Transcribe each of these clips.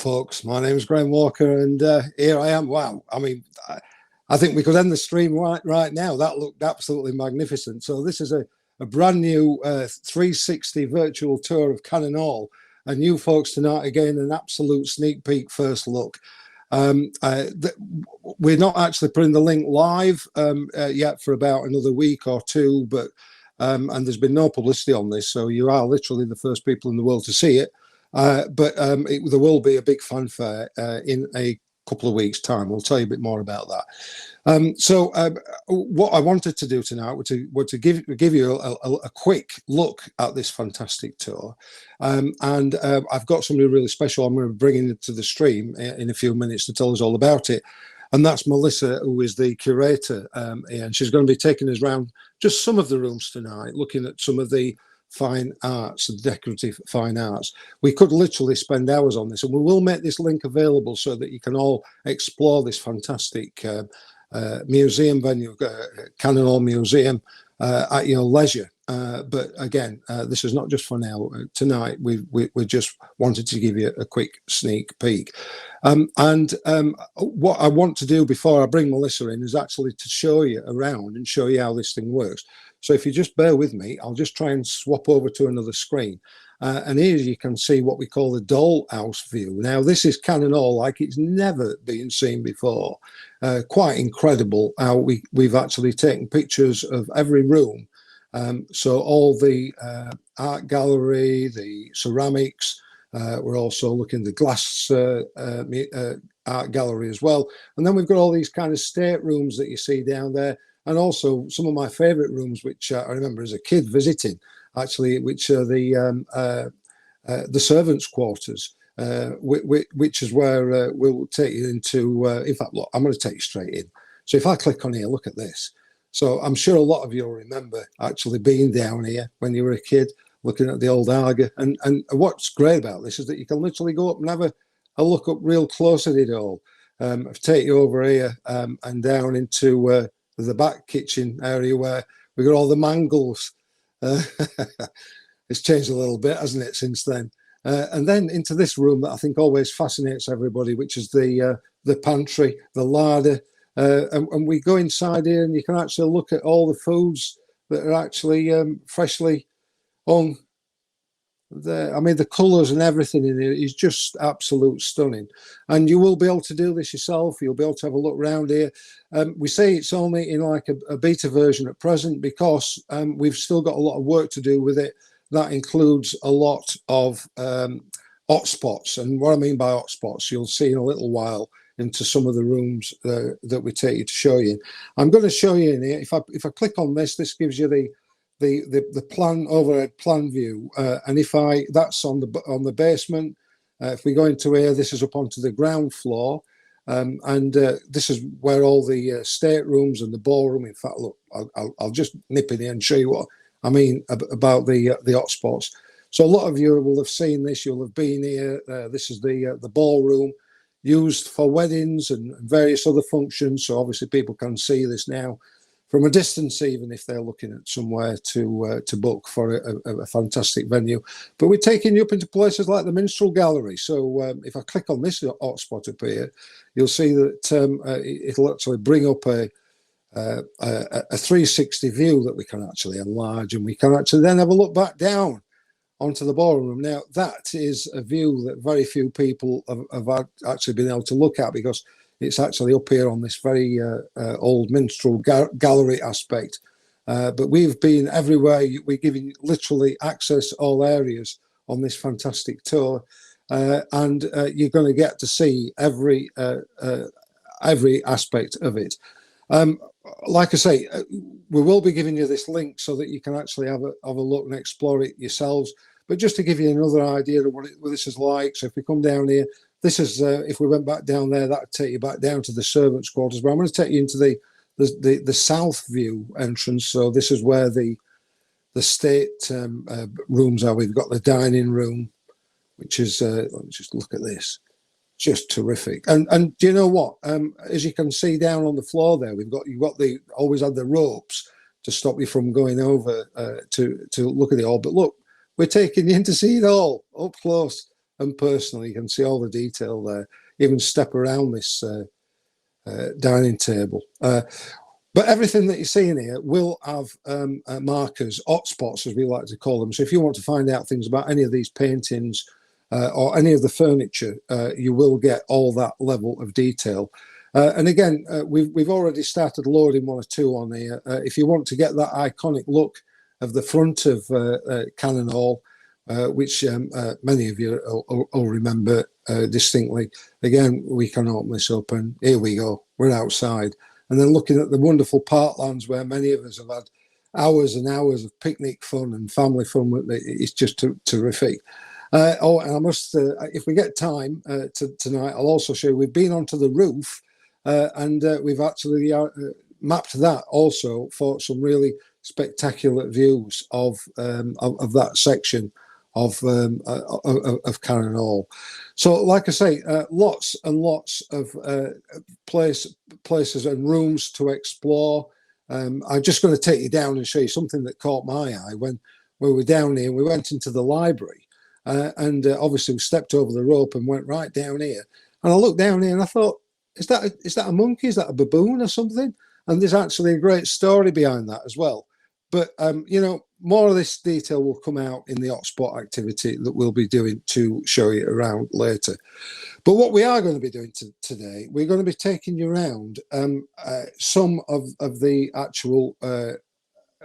folks. My name is Graham Walker, and here I am. Wow. I mean, I think we could end the stream right now. That looked absolutely magnificent. So this is a brand new 360 virtual tour of Cannon Hall. And you folks tonight, again, an absolute sneak peek first look. We're not actually putting the link live yet for about another week or two, but and there's been no publicity on this, so you are literally the first people in the world to see it. But there will be a big fanfare in a couple of weeks' time. We'll tell you a bit more about that. So what I wanted to do tonight was to give you a quick look at this fantastic tour. And I've got somebody really special I'm going to bring into the stream in a few minutes to tell us all about it. And that's Melissa, who is the curator, and she's going to be taking us around just some of the rooms tonight, looking at some of the fine arts and decorative fine arts. We could literally spend hours on this, and we will make this link available so that you can all explore this fantastic museum venue, Cannon Hall Museum, at your leisure. But again, this is not just for now. Tonight, we just wanted to give you a quick sneak peek. What I want to do before I bring Melissa in is actually to show you around and show you how this thing works. So if you just bear with me, I'll just try and swap over to another screen. And here you can see what we call the Dollhouse View. Now, this is Cannon Hall like it's never been seen before. Quite incredible how we've actually taken pictures of every room. So all the art gallery, the ceramics, we're also looking at the glass art gallery as well. And then we've got all these kind of staterooms that you see down there. And also some of my favourite rooms, which I remember as a kid visiting, actually, which are the servants' quarters, which is where we'll take you into. In fact, look, I'm going to take you straight in. So if I click on here, look at this. So I'm sure a lot of you will remember actually being down here when you were a kid, looking at the old Arga. And what's great about this is that you can literally go up and have a look up real close at it all. I'll take you over here and down into the back kitchen area where we got all the mangles. It's changed a little bit, hasn't it, since then? And then into this room that I think always fascinates everybody, which is the pantry, the larder. And we go inside here and you can actually look at all the foods that are actually freshly on there. I mean, the colours and everything in here is just absolute stunning. And you will be able to do this yourself. You'll be able to have a look around here. We say it's only in like a beta version at present because we've still got a lot of work to do with it. That includes a lot of hotspots. And what I mean by hotspots, you'll see in a little while into some of the rooms that we take you to show you. I'm going to show you in here. If I click on this, this gives you the overhead plan view, and that's on the basement. If we go into here, this is up onto the ground floor, and this is where all the staterooms and the ballroom. In fact, look, I'll just nip in here and show you what I mean about the hotspots. So a lot of you will have seen this. You'll have been here. This is the ballroom used for weddings and various other functions. So obviously people can see this now from a distance, even if they're looking at somewhere to book for a fantastic venue. But we're taking you up into places like the Minstrel Gallery. So if I click on this hotspot up here, you'll see that it'll actually bring up a 360 view that we can actually enlarge, and we can actually then have a look back down onto the ballroom. Now, that is a view that very few people have actually been able to look at because it's actually up here on this very old Minstrel Gallery aspect. But we've been everywhere. We're giving literally access all areas on this fantastic tour. And you're going to get to see every aspect of it. Like I say, we will be giving you this link so that you can actually have a look and explore it yourselves. But just to give you another idea of what this is like, so if we come down here, this is, if we went back down there, that would take you back down to the servants' quarters. But I'm going to take you into the south view entrance. So this is where the state rooms are. We've got the dining room, which is, let me just look at this. Just terrific. And do you know what? As you can see down on the floor there, you've always had the ropes to stop you from going over to look at it all. But look, we're taking you in to see it all up close. and personal. You can see all the detail there. Even step around this dining table. But everything that you see in here will have markers, hotspots, as we like to call them. So if you want to find out things about any of these paintings or any of the furniture, you will get all that level of detail. And again, we've already started loading one or two on here. If you want to get that iconic look of the front of Cannon Hall, which many of you will remember distinctly, again, we can open this up and here we go, we're outside. And then looking at the wonderful parklands where many of us have had hours and hours of picnic fun and family fun, it's just terrific. Oh, and I must, if we get time tonight, I'll also show you, we've been onto the roof and we've actually mapped that also for some really spectacular views of that section of Cannon Hall. So, like I say, lots and lots of places and rooms to explore. I'm just going to take you down and show you something that caught my eye when we were down here. We went into the library, and obviously we stepped over the rope and went right down here. And I looked down here and I thought, is that a monkey? Is that a baboon or something? And there's actually a great story behind that as well. But, you know, more of this detail will come out in the hotspot activity that we'll be doing to show you around later. But what we are going to be doing today, we're going to be taking you around some of the actual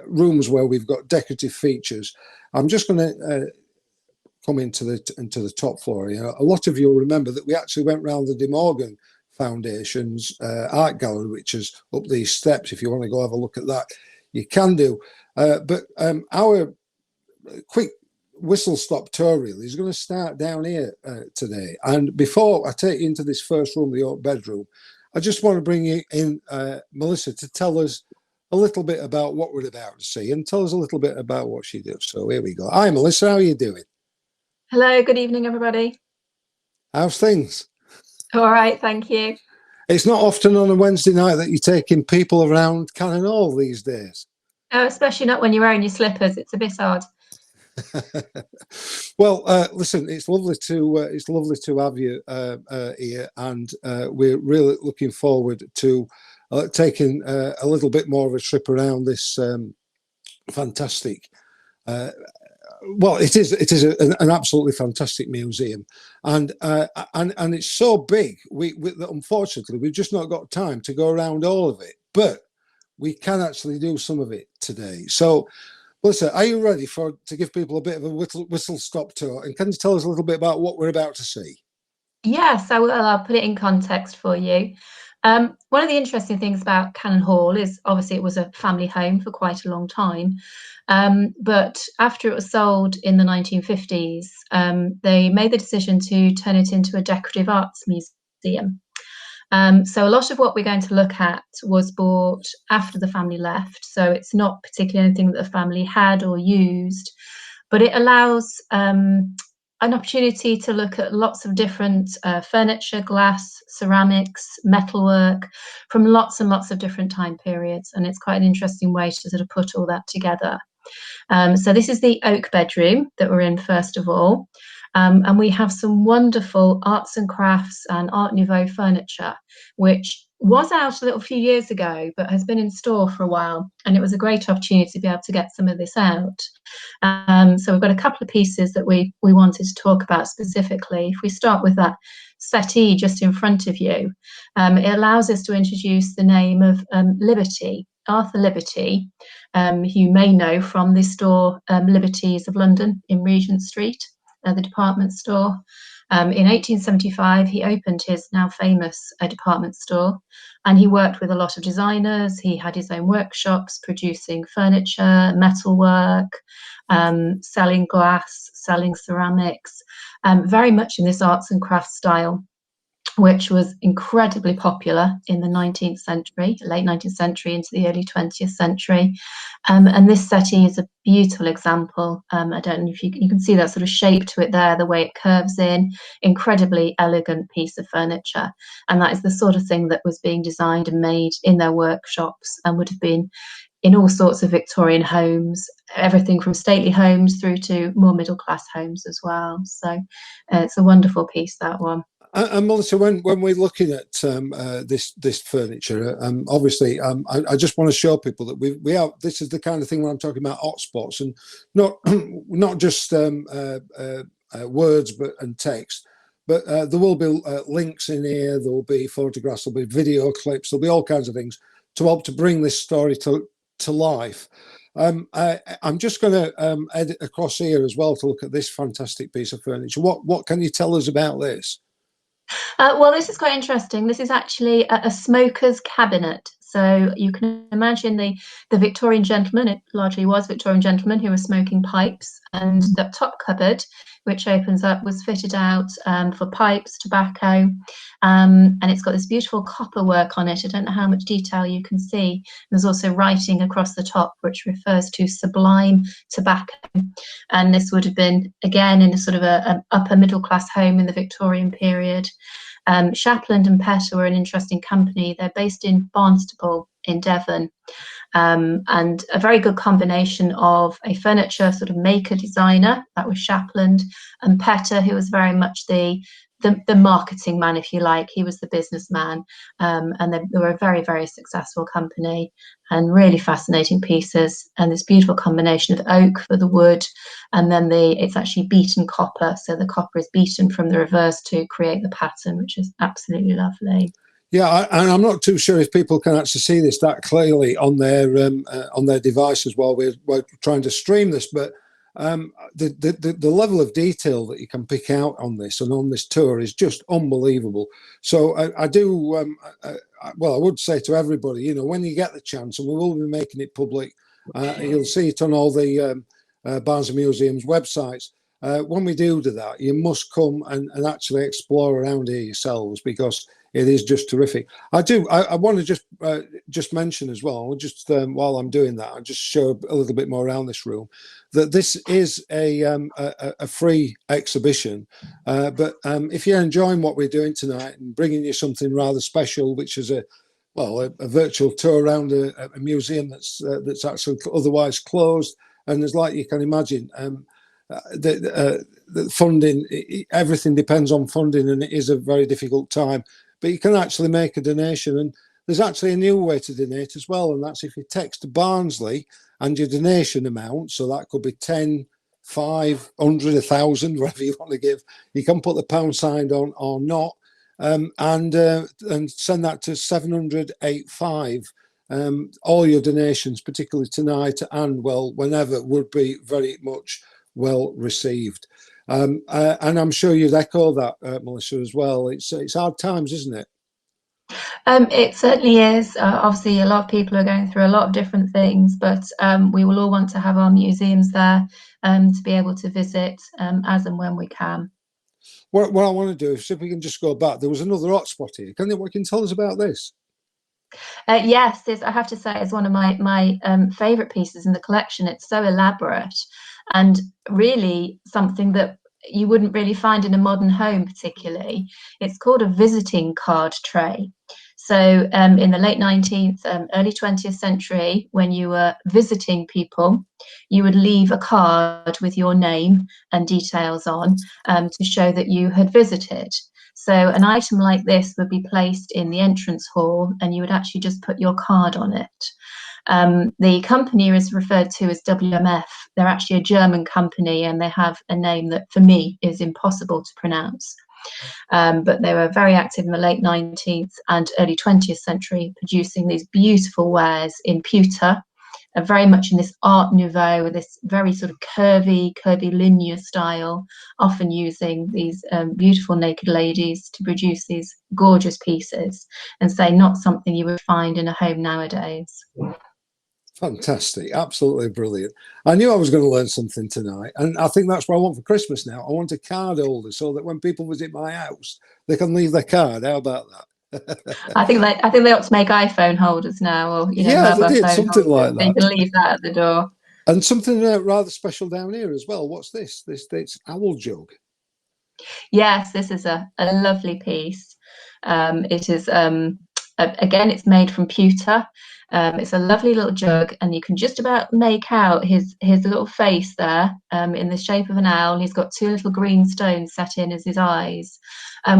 rooms where we've got decorative features. I'm just going to come into the top floor here. A lot of you will remember that we actually went round the De Morgan Foundation's art gallery, which is up these steps. If you want to go have a look at that, you can do. But our quick whistle-stop tour really is going to start down here today. And before I take you into this first room, the oak bedroom, I just want to bring you in Melissa to tell us a little bit about what we're about to see and tell us a little bit about what she does. So here we go. Hi, Melissa. How are you doing? Hello. Good evening, everybody. How's things? All right. Thank you. It's not often on a Wednesday night that you're taking people around Cannon Hall these days. Oh, especially not when you're wearing your slippers. It's a bit odd. Well, listen, it's lovely to have you here, and we're really looking forward to taking a little bit more of a trip around this fantastic. Well, it is an absolutely fantastic museum, and it's so big. We unfortunately we've just not got time to go around all of it, but we can actually do some of it today. So, Melissa, are you ready to give people a bit of a whistle stop tour? And can you tell us a little bit about what we're about to see? Yes, I will. I'll put it in context for you. One of the interesting things about Cannon Hall is obviously it was a family home for quite a long time. But after it was sold in the 1950s, they made the decision to turn it into a decorative arts museum. So a lot of what we're going to look at was bought after the family left. So it's not particularly anything that the family had or used, but it allows an opportunity to look at lots of different furniture, glass, ceramics, metalwork from lots and lots of different time periods. And it's quite an interesting way to sort of put all that together. So this is the oak bedroom that we're in first of all. And we have some wonderful arts and crafts and Art Nouveau furniture, which was out a little few years ago, but has been in store for a while. And it was a great opportunity to be able to get some of this out. So we've got a couple of pieces that we wanted to talk about specifically. If we start with that settee just in front of you, it allows us to introduce the name of Liberty, Arthur Liberty, who you may know from the store Liberties of London in Regent Street. The department store. In 1875, he opened his now famous department store, and he worked with a lot of designers. He had his own workshops producing furniture, metalwork, selling glass, selling ceramics, very much in this arts and crafts style, which was incredibly popular in the 19th century, late 19th century into the early 20th century. And this settee is a beautiful example. I don't know if you can see that sort of shape to it there, the way it curves in, incredibly elegant piece of furniture. And that is the sort of thing that was being designed and made in their workshops and would have been in all sorts of Victorian homes, everything from stately homes through to more middle class homes as well. So it's a wonderful piece, that one. And Melissa, when we're looking at this furniture, obviously, I just want to show people that we are. This is the kind of thing when I'm talking about hotspots, and not just words, and text, but there will be links in here. There will be photographs. There'll be video clips. There'll be all kinds of things to help to bring this story to life. I'm just going to edit across here as well to look at this fantastic piece of furniture. What can you tell us about this? Well, this is quite interesting. This is actually a smoker's cabinet. So you can imagine the Victorian gentleman, it largely was Victorian gentlemen who were smoking pipes, and the top cupboard, which opens up, was fitted out for pipes, tobacco, and it's got this beautiful copper work on it. I don't know how much detail you can see. There's also writing across the top, which refers to sublime tobacco. And this would have been, again, in a sort of an upper middle class home in the Victorian period. Shapland and Petra were an interesting company. They're based in Barnstaple in Devon, and a very good combination of a furniture sort of maker designer, that was Shapland, and Petra, who was very much the marketing man, if you like. He was the businessman, and they were a very, very successful company, and really fascinating pieces, and this beautiful combination of oak for the wood, and then it's actually beaten copper, so the copper is beaten from the reverse to create the pattern, which is absolutely lovely. Yeah, and I'm not too sure if people can actually see this that clearly on their devices while we're trying to stream this, but the level of detail that you can pick out on this and on this tour is just unbelievable. So I do, well, I would say to everybody, you know, when you get the chance, and we will be making it public, you'll see it on all the Barnes and Museum's websites. When we do that, you must come and actually explore around here yourselves, because it is just terrific. I want to just mention as well, just while I'm doing that, I'll just show a little bit more around this room, that this is a free exhibition. But if you're enjoying what we're doing tonight and bringing you something rather special, which is a virtual tour around a museum that's actually otherwise closed, and as like you can imagine, the funding, everything depends on funding, and it is a very difficult time. But you can actually make a donation, and there's actually a new way to donate as well, and that's if you text Barnsley and your donation amount. So that could be 10, 500, 1,000, whatever you want to give. You can put the pound sign on or not, and send that to 70085. All your donations, particularly tonight and whenever, would be very much well received. And I'm sure you'd echo that, Melissa, as well. It's hard times, isn't it? It certainly is. Obviously, a lot of people are going through a lot of different things, but we will all want to have our museums there to be able to visit as and when we can. What I want to do is see if we can just go back. There was another hotspot here. Can you tell us about this? Yes, this, I have to say, is one of my favourite pieces in the collection. It's so elaborate and really something that you wouldn't really find in a modern home particularly. It's called a visiting card tray. So in the late 19th, early 20th century, when you were visiting people, you would leave a card with your name and details on to show that you had visited. So an item like this would be placed in the entrance hall, and you would actually just put your card on it. The company is referred to as WMF. They're actually a German company, and they have a name that for me is impossible to pronounce. But they were very active in the late 19th and early 20th century, producing these beautiful wares in pewter, very much in this Art Nouveau, with this very sort of curvy linear style, often using these beautiful naked ladies to produce these gorgeous pieces, and say not something you would find in a home nowadays. Fantastic, absolutely brilliant. I knew I was going to learn something tonight, and I think that's what I want for Christmas now. I want a card holder so that when people visit my house, they can leave their card. How about that? I think they ought to make iPhone holders now, or Yeah, they did something holders, like so you that. can leave that at the door. And something rather special down here as well. What's this? It's owl jug. Yes, this is a lovely piece. It is again, it's made from pewter. It's a lovely little jug, and you can just about make out his little face there, in the shape of an owl. He's got two little green stones set in as his eyes.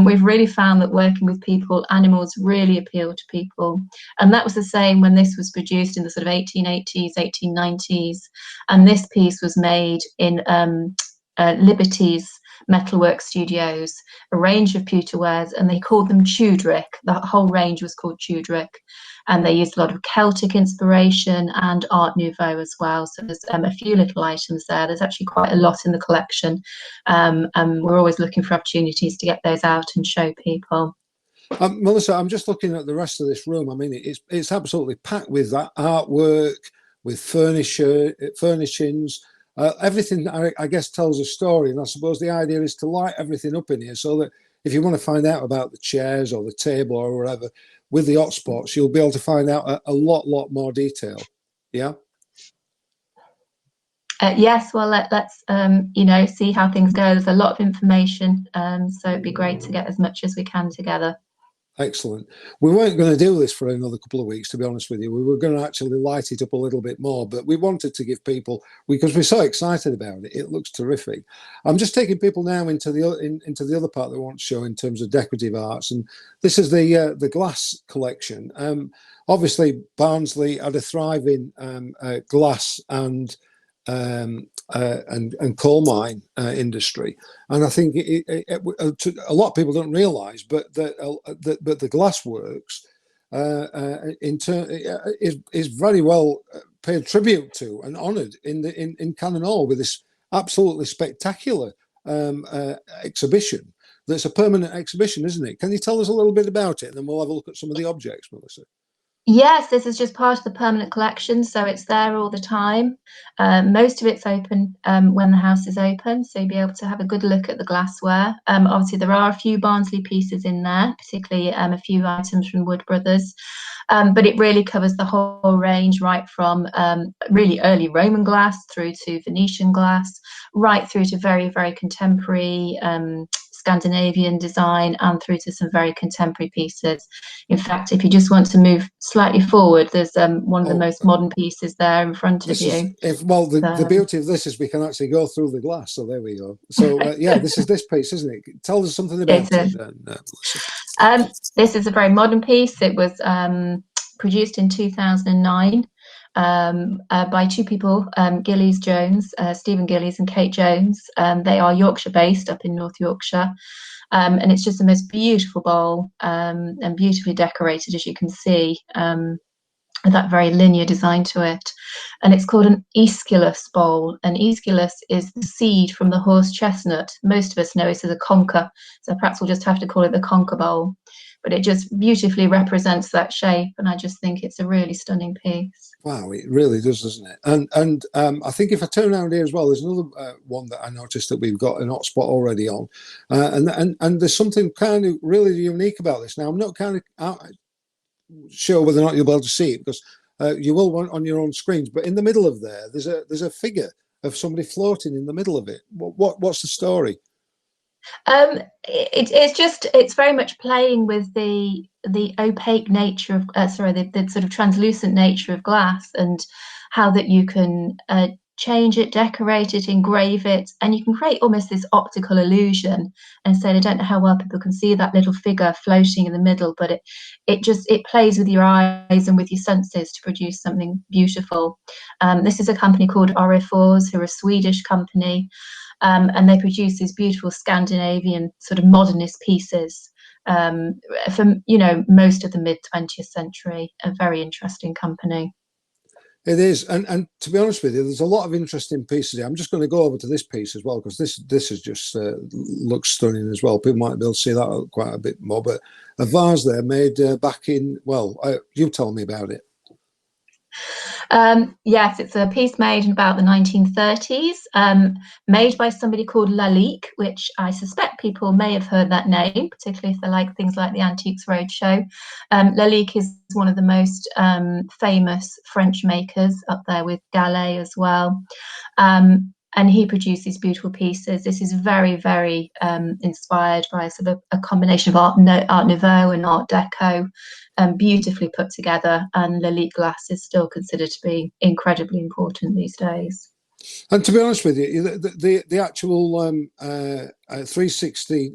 We've really found that working with people, animals really appeal to people, and that was the same when this was produced in the sort of 1880s, 1890s, and this piece was made in Liberty's Metalwork Studios, a range of pewterwares, and they called them Tudrick. The whole range was called Tudrick, and they used a lot of Celtic inspiration and Art Nouveau as well. So there's a few little items there. There's actually quite a lot in the collection, and we're always looking for opportunities to get those out and show people. Melissa, I'm just looking at the rest of this room. I mean, it's absolutely packed with that artwork, with furnishings. Everything, I guess, tells a story, and I suppose the idea is to light everything up in here so that if you want to find out about the chairs or the table or whatever, with the hotspots, you'll be able to find out a lot more detail. Yeah. Yes, well, let's see how things go. There's a lot of information, so it'd be great to get as much as we can together. Excellent. We weren't going to do this for another couple of weeks, to be honest with you. We were going to actually light it up a little bit more, but we wanted to give people, because we're so excited about it. It looks terrific. I'm just taking people now into the other part that I want to show in terms of decorative arts, and this is the glass collection. Obviously, Barnsley had a thriving glass and coal mine industry, and I think a lot of people don't realise, but the glassworks is very well paid tribute to and honoured in Cannon Hall with this absolutely spectacular exhibition. That's a permanent exhibition, isn't it? Can you tell us a little bit about it, and then we'll have a look at some of the objects, Melissa? Yes, this is just part of the permanent collection, so it's there all the time. Most of it's open when the house is open, so you'll be able to have a good look at the glassware. Obviously, there are a few Barnsley pieces in there, particularly a few items from Wood Brothers, but it really covers the whole range, right from really early Roman glass through to Venetian glass, right through to very, very contemporary Scandinavian design, and through to some very contemporary pieces. In fact, if you just want to move slightly forward, there's one of the most modern pieces there in front of you. The beauty of this is we can actually go through the glass. So there we go. So yeah, this is this piece, isn't it? Tell us something about it. This is a very modern piece. It was produced in 2009 by two people, Gillies Jones, Stephen Gillies and Kate Jones. They are Yorkshire based, up in North Yorkshire. And it's just the most beautiful bowl, and beautifully decorated, as you can see, with that very linear design to it. And it's called an aesculus bowl. And aesculus is the seed from the horse chestnut. Most of us know it as a conker, so perhaps we'll just have to call it the conker bowl. But it just beautifully represents that shape, and I just think it's a really stunning piece. Wow, it really does, doesn't it? And I think if I turn around here as well, there's another one that I noticed that we've got an hotspot already on, and there's something kind of really unique about this. Now, I'm not kind of sure whether or not you'll be able to see it, because you will want on your own screens. But in the middle of there's a figure of somebody floating in the middle of it. What's the story? It's very much playing with the opaque nature of the sort of translucent nature of glass, and how that you can change it, decorate it, engrave it, and you can create almost this optical illusion. And so I don't know how well people can see that little figure floating in the middle, but it plays with your eyes and with your senses to produce something beautiful. This is a company called Orifors, who are a Swedish company. And they produce these beautiful Scandinavian sort of modernist pieces from most of the mid-20th century. A very interesting company. It is, and to be honest with you, there's a lot of interesting pieces here. I'm just going to go over to this piece as well, because this is just looks stunning as well. People might be able to see that quite a bit more. But a vase there made back in, you tell me about it. Yes, it's a piece made in about the 1930s, made by somebody called Lalique, which I suspect people may have heard that name, particularly if they like things like the Antiques Roadshow. Lalique is one of the most famous French makers, up there with Gallet as well. and he produced these beautiful pieces. This is very, very inspired by sort of a combination of Art Nouveau and Art Deco, beautifully put together. And Lalique glass is still considered to be incredibly important these days. And to be honest with you, the actual 360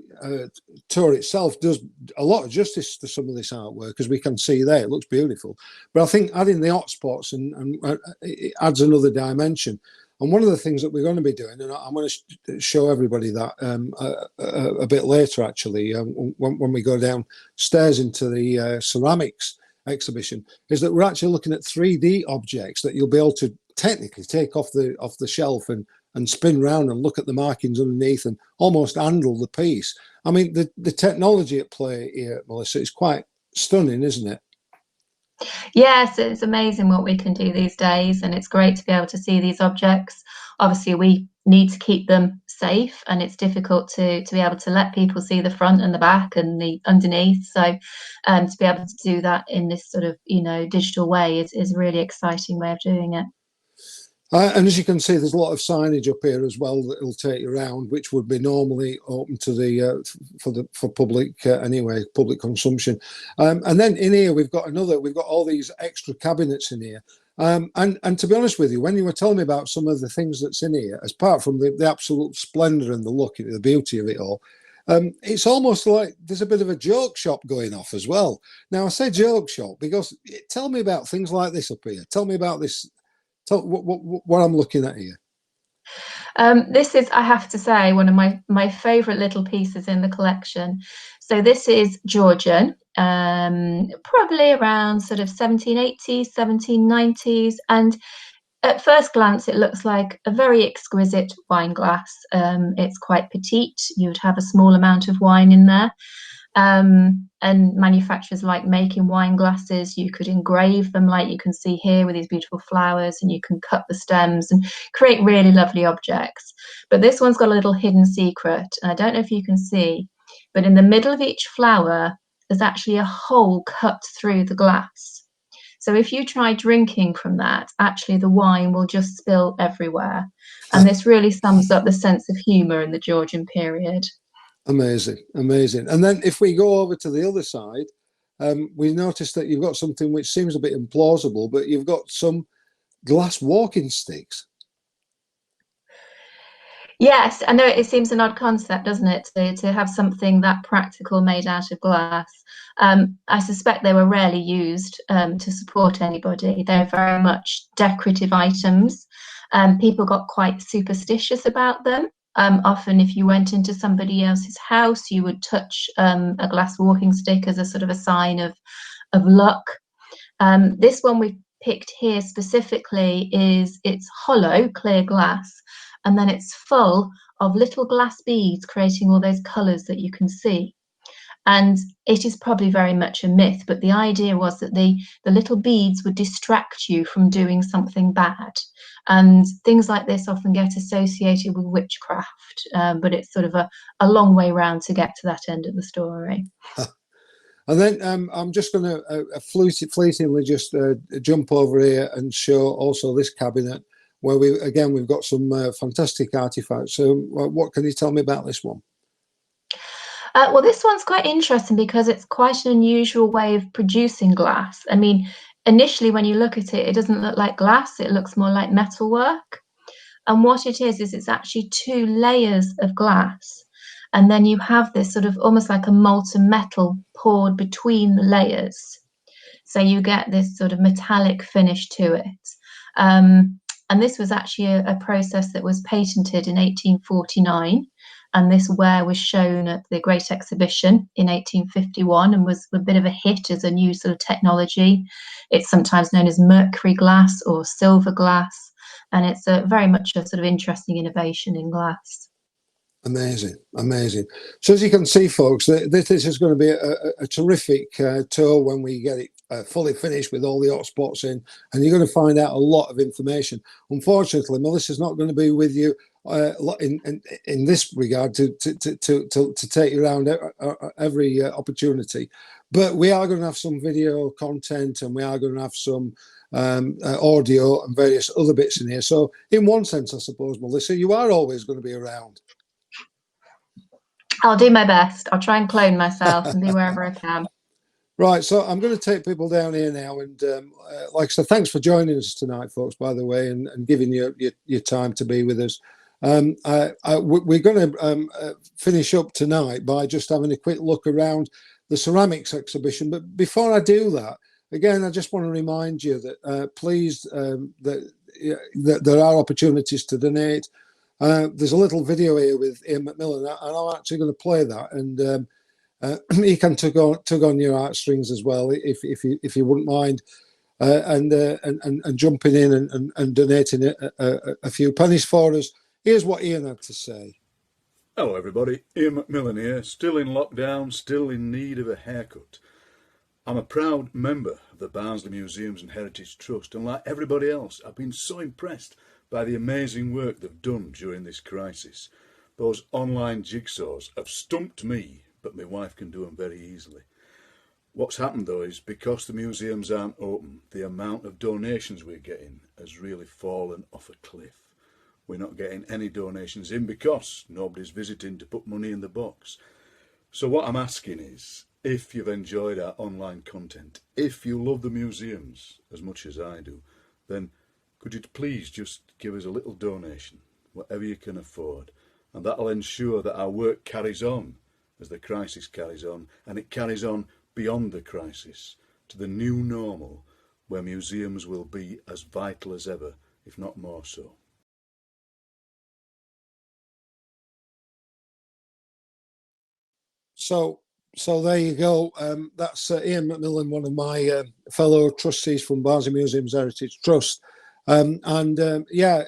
tour itself does a lot of justice to some of this artwork, as we can see there. It looks beautiful. But I think adding the hotspots and it adds another dimension. And one of the things that we're going to be doing, and I'm going to show everybody that a bit later, actually, when we go downstairs into the ceramics exhibition, is that we're actually looking at 3D objects that you'll be able to technically take off the shelf and spin round and look at the markings underneath and almost handle the piece. I mean, the technology at play here, Melissa, is quite stunning, isn't it? Yes, it's amazing what we can do these days, and it's great to be able to see these objects. Obviously, we need to keep them safe, and it's difficult to be able to let people see the front and the back and the underneath. So to be able to do that in this sort of, digital way is a really exciting way of doing it. And as you can see, there's a lot of signage up here as well that will take you around, which would be normally open to the for public anyway, public consumption. And then in here we've got all these extra cabinets in here. And to be honest with you, when you were telling me about some of the things that's in here, apart from the absolute splendour and the look, the beauty of it all, it's almost like there's a bit of a joke shop going off as well. Now I say joke shop because tell me about things like this up here. Tell me about this. Tell what I'm looking at here. This is, I have to say, one of my favourite little pieces in the collection. So this is Georgian, probably around sort of 1780s, 1790s. And at first glance, it looks like a very exquisite wine glass. It's quite petite. You would have a small amount of wine in there. And manufacturers like making wine glasses. You could engrave them like you can see here with these beautiful flowers, and you can cut the stems and create really lovely objects. But this one's got a little hidden secret, and I don't know if you can see, but in the middle of each flower there's actually a hole cut through the glass. So if you try drinking from that, actually the wine will just spill everywhere. And this really sums up the sense of humour in the Georgian period. Amazing, amazing. And then if we go over to the other side, we noticed that you've got something which seems a bit implausible, but you've got some glass walking sticks. Yes, I know it seems an odd concept, doesn't it, to have something that practical made out of glass. I suspect they were rarely used to support anybody. They're very much decorative items. People got quite superstitious about them. Often if you went into somebody else's house, you would touch a glass walking stick as a sort of a sign of luck. This one we've picked here specifically it's hollow, clear glass, and then it's full of little glass beads creating all those colours that you can see. And it is probably very much a myth, but the idea was that the little beads would distract you from doing something bad. And things like this often get associated with witchcraft, but it's sort of a long way round to get to that end of the story. And then I'm just going to fleetingly just jump over here and show also this cabinet where we've got some fantastic artifacts. So what can you tell me about this one? Well, this one's quite interesting because it's quite an unusual way of producing glass. I mean, initially when you look at it, it doesn't look like glass, it looks more like metalwork. And what it is it's actually 2 layers of glass. And then you have this sort of almost like a molten metal poured between the layers. So you get this sort of metallic finish to it. And this was actually a process that was patented in 1849. And this ware was shown at the Great Exhibition in 1851 and was a bit of a hit as a new sort of technology. It's sometimes known as mercury glass or silver glass, and it's very much a sort of interesting innovation in glass. Amazing, amazing. So as you can see, folks, this is going to be a terrific tour when we get it fully finished with all the hotspots in, and you're going to find out a lot of information. Unfortunately, Melissa's not going to be with you in this regard to take you around every opportunity. But we are going to have some video content, and we are going to have some audio and various other bits in here. So in one sense, I suppose, Melissa, you are always going to be around. I'll do my best. I'll try and clone myself and be wherever I can. Right, so I'm going to take people down here now, and like I said, thanks for joining us tonight, folks, by the way, and giving your time to be with us. We're going to finish up tonight by just having a quick look around the ceramics exhibition. But before I do that, again, I just want to remind you that please, that there are opportunities to donate. There's a little video here with Ian Mcmillan, and I'm actually going to play that, and he can tug on your heartstrings as well, if you wouldn't mind, and jumping in and donating a few pennies for us. Here's what Ian had to say. Hello everybody, Ian Mcmillan here, still in lockdown, still in need of a haircut. I'm a proud member of the Barnsley Museums and Heritage Trust, and like everybody else, I've been so impressed by the amazing work they've done during this crisis. Those online jigsaws have stumped me, but my wife can do them very easily. What's happened though is because the museums aren't open, the amount of donations we're getting has really fallen off a cliff. We're not getting any donations in because nobody's visiting to put money in the box. So what I'm asking is, if you've enjoyed our online content, if you love the museums as much as I do, then could you please just give us a little donation, whatever you can afford, and that'll ensure that our work carries on as the crisis carries on, and it carries on beyond the crisis to the new normal, where museums will be as vital as ever, if not more so. So there you go. That's Ian Mcmillan, one of my fellow trustees from Barnsley Museums Heritage Trust. Yeah,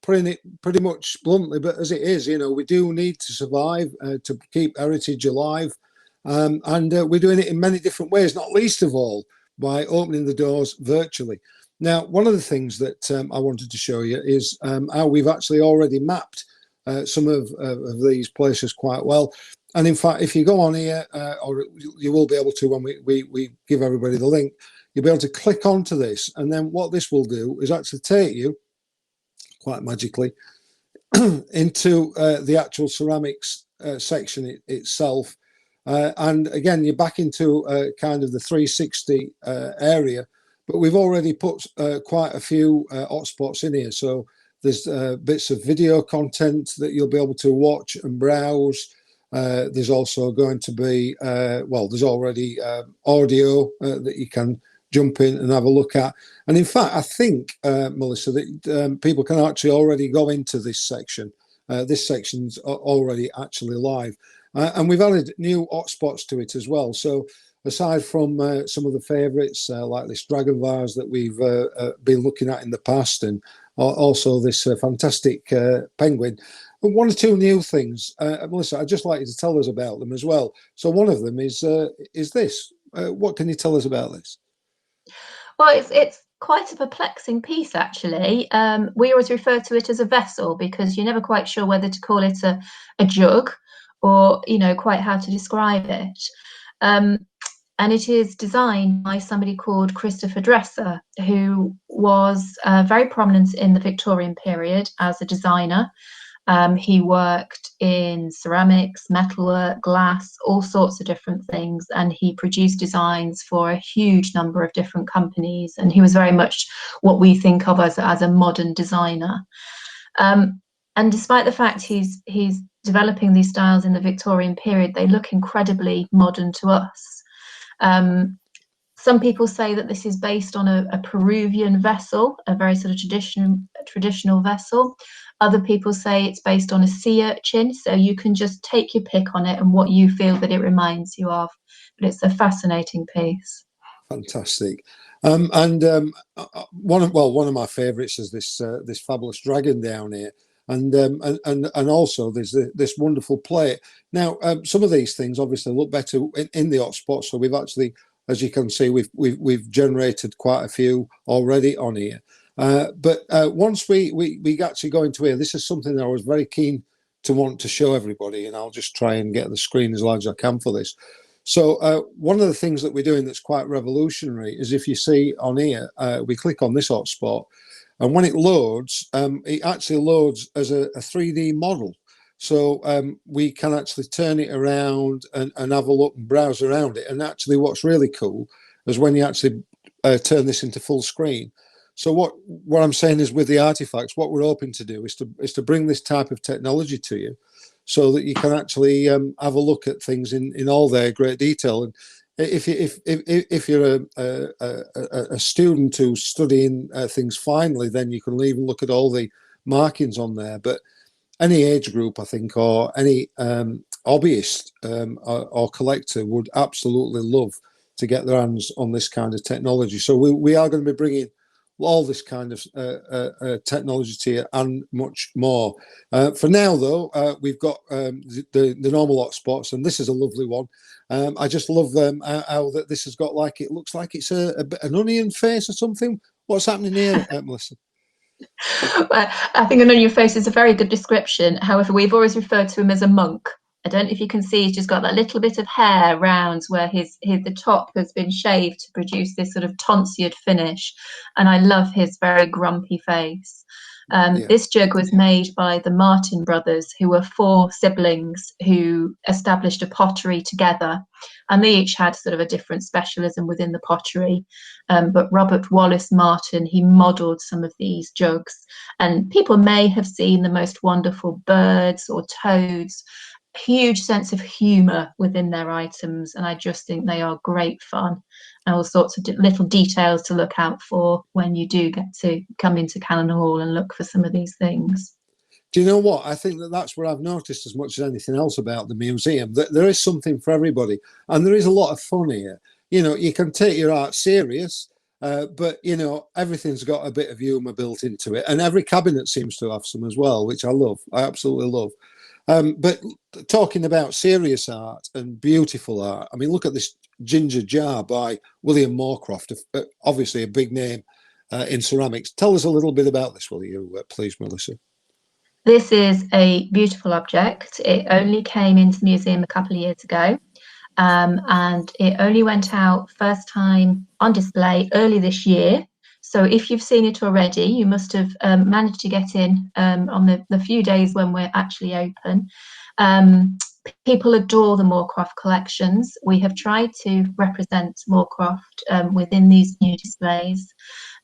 putting it pretty much bluntly, but as it is, we do need to survive to keep heritage alive. And we're doing it in many different ways, not least of all by opening the doors virtually. Now, one of the things that I wanted to show you is how we've actually already mapped some of these places quite well. And in fact, if you go on here, or you will be able to when we give everybody the link, you'll be able to click onto this. And then what this will do is actually take you, quite magically, into the actual ceramics section itself. And again, you're back into kind of the 360 area. But we've already put quite a few hotspots in here. So there's bits of video content that you'll be able to watch and browse. There's also going to be, there's already audio that you can jump in and have a look at. And in fact, I think, Melissa, that people can actually already go into this section. This section's already actually live. And we've added new hotspots to it as well. So aside from some of the favourites, like this dragon vase that we've been looking at in the past, and also this fantastic penguin, one or two new things, Melissa, I'd just like you to tell us about them as well. So one of them is this. What can you tell us about this? Well, it's quite a perplexing piece, actually. We always refer to it as a vessel because you're never quite sure whether to call it a jug or, quite how to describe it. And it is designed by somebody called Christopher Dresser, who was very prominent in the Victorian period as a designer. He worked in ceramics, metalwork, glass, all sorts of different things, and he produced designs for a huge number of different companies, and he was very much what we think of as a modern designer. And despite the fact he's developing these styles in the Victorian period, they look incredibly modern to us. Some people say that this is based on a Peruvian vessel, a very sort of traditional vessel. Other people say it's based on a sea urchin, so you can just take your pick on it and what you feel that it reminds you of. But it's a fascinating piece. Fantastic. One of my favourites is this fabulous dragon down here, and also there's this wonderful plate. Now, some of these things obviously look better in the hotspot, so we've actually, as you can see, we've generated quite a few already on here. But once we actually go into here, this is something that I was very keen to want to show everybody, and I'll just try and get the screen as large as I can for this. So one of the things that we're doing that's quite revolutionary is, if you see on here, we click on this hotspot, and when it loads, it actually loads as a 3D model. So we can actually turn it around and have a look and browse around it. And actually what's really cool is when you actually turn this into full screen. So what I'm saying is, with the artifacts, what we're hoping to do is to bring this type of technology to you, so that you can actually have a look at things in all their great detail. And if you're a student who's studying things finely, then you can even look at all the markings on there. But any age group, I think, or any hobbyist or collector would absolutely love to get their hands on this kind of technology. So we are going to be bringing all this kind of technology to you and much more. For now, though, we've got the normal hotspots, and this is a lovely one. I just love how that this has got, like, it looks like it's an onion face or something. What's happening here, Melissa? Well, I think an onion face is a very good description. However, we've always referred to him as a monk. I don't know if you can see, he's just got that little bit of hair round where the top has been shaved to produce this sort of tonsured finish. And I love his very grumpy face. This jug was made by the Martin brothers, who were 4 siblings who established a pottery together, and they each had sort of a different specialism within the pottery. But Robert Wallace Martin, he modelled some of these jugs, and people may have seen the most wonderful birds or toads. Huge sense of humour within their items, and I just think they are great fun, and all sorts of little details to look out for when you do get to come into Cannon Hall and look for some of these things. Do you know what? I think that's what I've noticed as much as anything else about the museum, that there is something for everybody, and there is a lot of fun here. You know, you can take your art serious, but, you know, everything's got a bit of humour built into it, and every cabinet seems to have some as well, which I love. I absolutely love. But talking about serious art and beautiful art, I mean, look at this ginger jar by William Marcroft, obviously a big name in ceramics. Tell us a little bit about this, will you, please, Melissa? This is a beautiful object. It only came into the museum a couple of years ago, and it only went out first time on display early this year. So if you've seen it already, you must have managed to get in on the few days when we're actually open. People adore the Marcroft collections. We have tried to represent Marcroft within these new displays,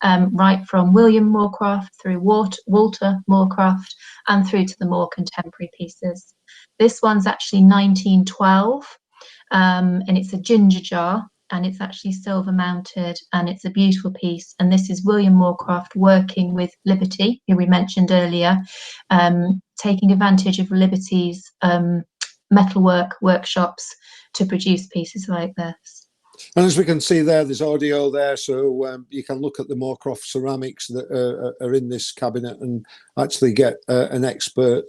right from William Marcroft through Walter Marcroft and through to the more contemporary pieces. This one's actually 1912, and it's a ginger jar, and it's actually silver mounted, and it's a beautiful piece. And this is William Marcroft working with Liberty, who we mentioned earlier, taking advantage of Liberty's metalwork workshops to produce pieces like this. And as we can see there, there's audio there, so you can look at the Marcroft ceramics that are in this cabinet and actually get an expert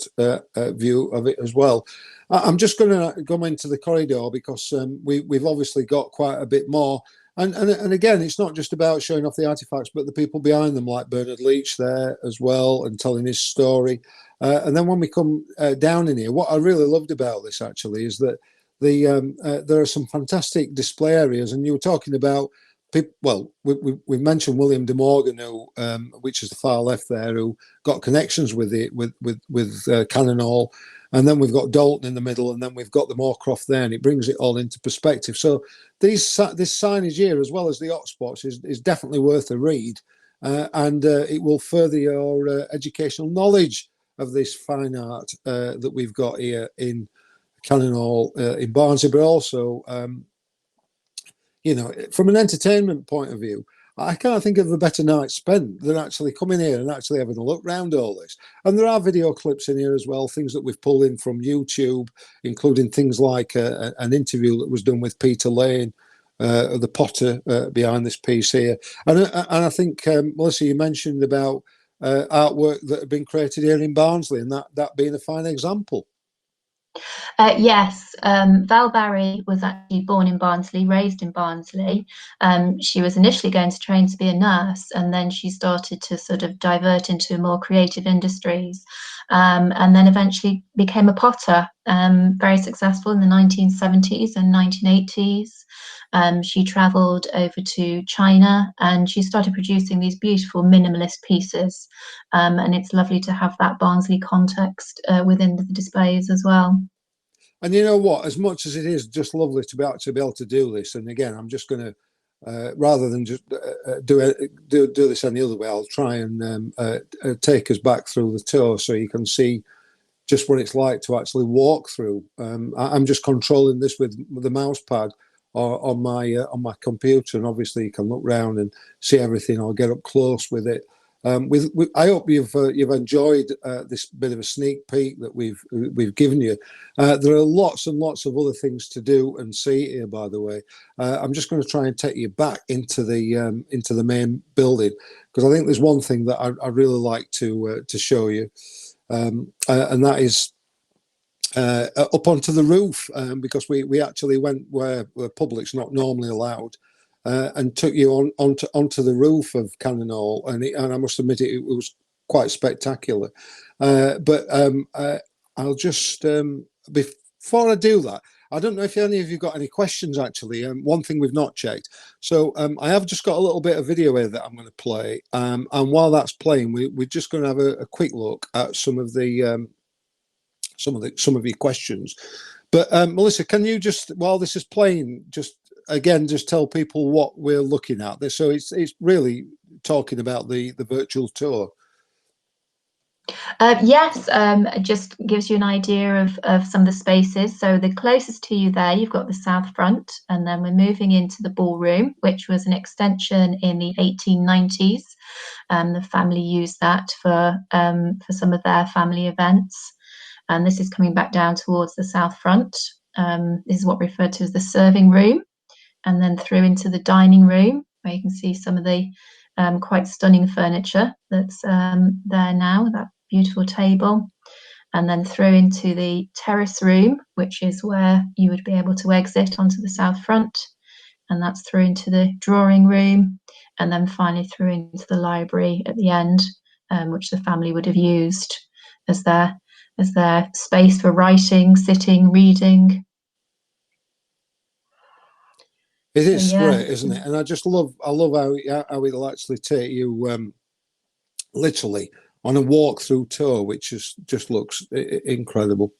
view of it as well. I'm just going to go into the corridor because we've obviously got quite a bit more. And again, it's not just about showing off the artifacts, but the people behind them, like Bernard Leach there as well, and telling his story. And then when we come down in here, what I really loved about this actually is that there are some fantastic display areas, and you were talking about people. Well, we mentioned William de Morgan, who, which is the far left there, who got connections with it with Cannon Hall, and then we've got Dalton in the middle, and then we've got the Marcroft there, and it brings it all into perspective. So this signage here, as well as the hotspots, is definitely worth a read, and it will further your educational knowledge of this fine art that we've got here in Cannon Hall in Barnsley, but also, you know, from an entertainment point of view, I can't think of a better night spent than actually coming here and actually having a look round all this. And there are video clips in here as well, things that we've pulled in from YouTube, including things like an interview that was done with Peter Lane, the potter behind this piece here. And I think, Melissa, you mentioned about artwork that had been created here in Barnsley, and that being a fine example. Yes, Val Barry was actually born in Barnsley, raised in Barnsley. She was initially going to train to be a nurse, and then she started to sort of divert into more creative industries, and then eventually became a potter, very successful in the 1970s and 1980s. She travelled over to China and she started producing these beautiful minimalist pieces. And it's lovely to have that Barnsley context within the displays as well. And you know what? As much as it is just lovely to be able to do this, and again, I'm just going to, rather than just do this any other way, I'll try and take us back through the tour so you can see just what it's like to actually walk through. I'm just controlling this with the mouse pad or on my computer, and obviously you can look round and see everything or get up close with it. I hope you've enjoyed this bit of a sneak peek that we've given you. There are lots and lots of other things to do and see here, by the way. I'm just going to try and take you back into the main building, because I think there's one thing that I really like to show you, and that is up onto the roof, because we actually went where public's not normally allowed. And took you onto the roof of Cannon Hall, and I must admit it was quite spectacular. But I'll just before I do that, I don't know if any of you got any questions. Actually, one thing we've not checked. So I have just got a little bit of video here that I'm going to play, and while that's playing, we're just going to have a quick look at some of your questions. But Melissa, can you just, while this is playing, just tell people what we're looking at. So it's really talking about the virtual tour. Yes, it just gives you an idea of some of the spaces. So the closest to you there, you've got the south front, and then we're moving into the ballroom, which was an extension in the 1890s. The family used that for some of their family events. And this is coming back down towards the south front. This is what we refer to as the serving room. And then through into the dining room, where you can see some of the quite stunning furniture that's there now, that beautiful table. And then through into the terrace room, which is where you would be able to exit onto the south front. And that's through into the drawing room. And then finally through into the library at the end, which the family would have used as their space for writing, sitting, reading. It is great, isn't it? And I love how it'll actually take you literally on a walk-through tour, which just looks incredible.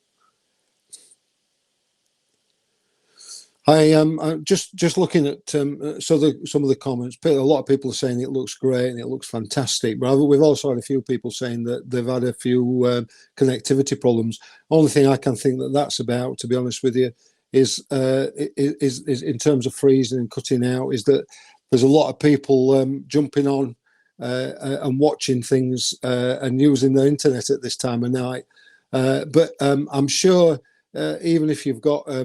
I am just looking at some of the comments. A lot of people are saying it looks great and it looks fantastic, but we've also had a few people saying that they've had a few connectivity problems. Only thing I can think that's about, to be honest with you, is in terms of freezing and cutting out, is that there's a lot of people jumping on and watching things and using the internet at this time of night. But I'm sure even if you've got a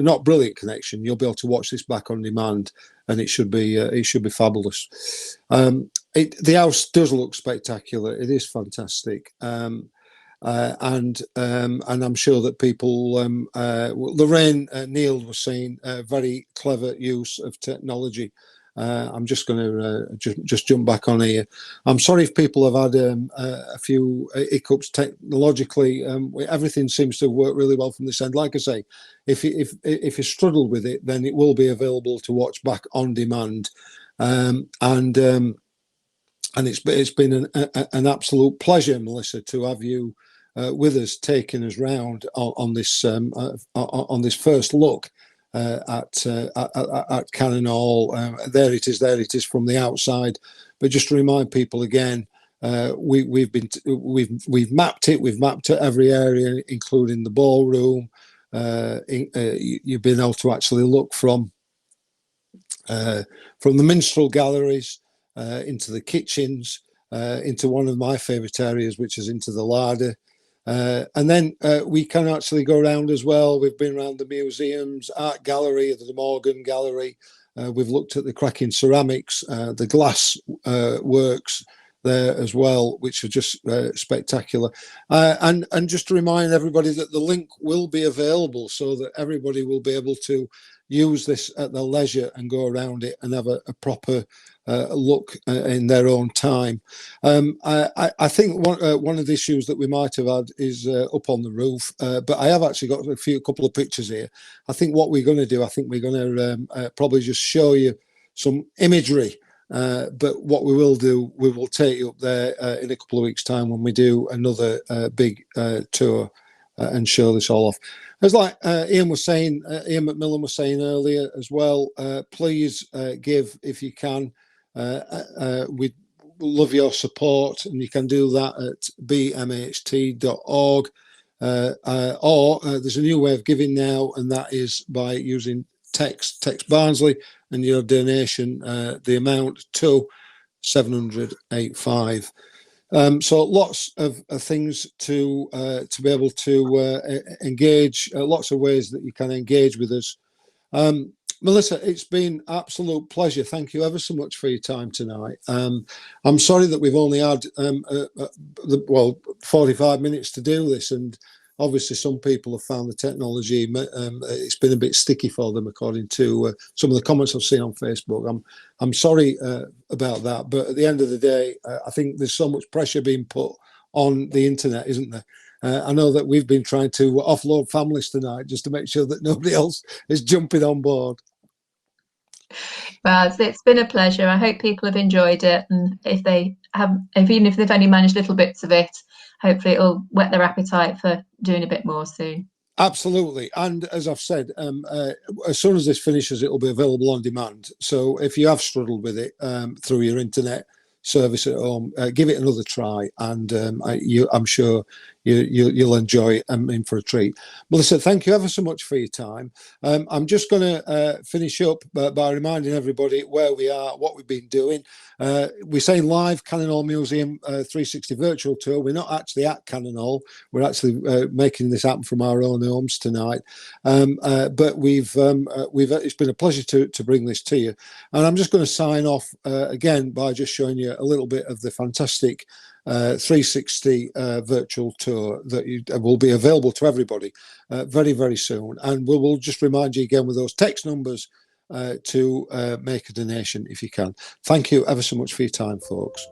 not brilliant connection, you'll be able to watch this back on demand, and it should be fabulous. The house does look spectacular. It is fantastic. And I'm sure that people, Lorraine Neal was saying, very clever use of technology. I'm just going to just jump back on here. I'm sorry if people have had a few hiccups technologically. Everything seems to work really well from this end. Like I say, if you struggled with it, then it will be available to watch back on demand. And it's been an absolute pleasure, Melissa, to have you with us, taking us round on this first look at Cannon Hall. There it is from the outside. But just to remind people again, we've mapped it. We've mapped every area, including the ballroom. You've been able to actually look from the Minstrel Galleries into the kitchens, into one of my favourite areas, which is into the larder. And then we can actually go around as well. We've been around the museums, art gallery, the Morgan Gallery. We've looked at the cracking ceramics, the glass works, there as well, which are just spectacular. And just to remind everybody that the link will be available so that everybody will be able to use this at their leisure and go around it and have a proper look in their own time. I think one of the issues that we might have had is up on the roof, but I have actually got a couple of pictures here. I think what we're going to do, I think we're going to probably just show you some imagery. But what we will do, we will take you up there in a couple of weeks' time when we do another big tour and show this all off. As like Ian Mcmillan was saying earlier as well, please give if you can. We'd love your support, and you can do that at bmht.org. Or there's a new way of giving now, and that is by using text Barnsley and your donation, the amount to 700.85. So lots of things to be able to engage, lots of ways that you can engage with us. Melissa, it's been absolute pleasure. Thank you ever so much for your time tonight. I'm sorry that we've only had 45 minutes to do this, and obviously some people have found the technology it's been a bit sticky for them, according to some of the comments I've seen on Facebook. I'm sorry about that, but at the end of the day, I think there's so much pressure being put on the internet, isn't there? I know that we've been trying to offload families tonight just to make sure that nobody else is jumping on board. Well, it's been a pleasure. I hope people have enjoyed it, and if they have, even if they've only managed little bits of it, hopefully it'll whet their appetite for doing a bit more soon. Absolutely. And as I've said, as soon as this finishes, it'll be available on demand. So if you have struggled with it through your internet service at home, give it another try, and I'm sure you'll enjoy it. I'm in for a treat. Melissa, thank you ever so much for your time. I'm just going to finish up by reminding everybody where we are, what we've been doing. We're saying live Cannon Hall Museum 360 virtual tour. We're not actually at Cannon Hall. We're actually making this happen from our own homes tonight. But it's been a pleasure to bring this to you. And I'm just going to sign off again by just showing you a little bit of the fantastic 360 virtual tour that will be available to everybody very, very soon. And we will just remind you again with those text numbers to make a donation if you can. Thank you ever so much for your time, folks.